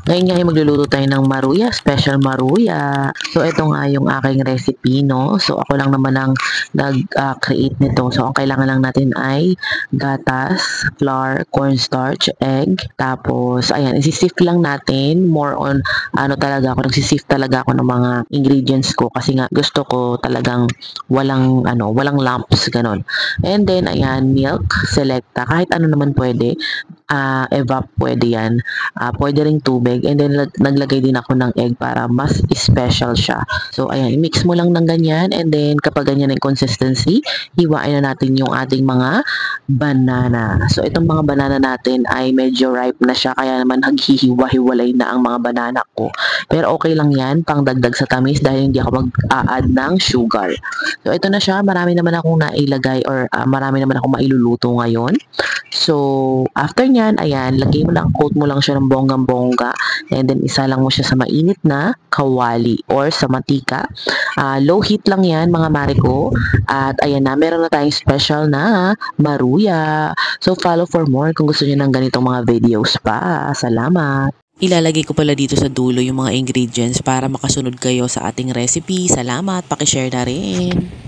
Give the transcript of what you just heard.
Ngayon nga ay magluluto tayo ng maruya, special maruya. So, ito nga yung aking recipe, no? So, ako lang naman ang nag-create nito. So, ang kailangan lang natin ay gatas, flour, cornstarch, egg. Tapos, ayan, isisift lang natin. More on, nagsisift talaga ako ng mga ingredients ko kasi nga gusto ko talagang walang lumps, ganon. And then, ayan, milk, selecta, kahit ano naman pwede. Evap pwede yan. Pwede ring tubig, and then naglagay din ako ng egg para mas special siya. So ayan, i-mix mo lang ng ganyan, and then kapag ganyan ang consistency, hiwain na natin yung ating mga banana. So itong mga banana natin ay medyo ripe na siya, kaya naman naghihiwa-hiwalay na ang mga banana ko. Pero okay lang yan, pang dagdag sa tamis dahil hindi ako mag-a-add ng sugar. So ito na siya, marami naman akong nailagay or marami naman akong mailuluto ngayon. So, after nyan, ayan, coat mo lang siya ng bonggang-bongga, and then isa lang mo siya sa mainit na kawali or sa matika. Low heat lang yan, mga mariko. At ayan na, meron na tayong special na maruya. So, follow for more kung gusto niyo ng ganitong mga videos pa. Salamat! Ilalagay ko pala dito sa dulo yung mga ingredients para makasunod kayo sa ating recipe. Salamat, pakishare na rin.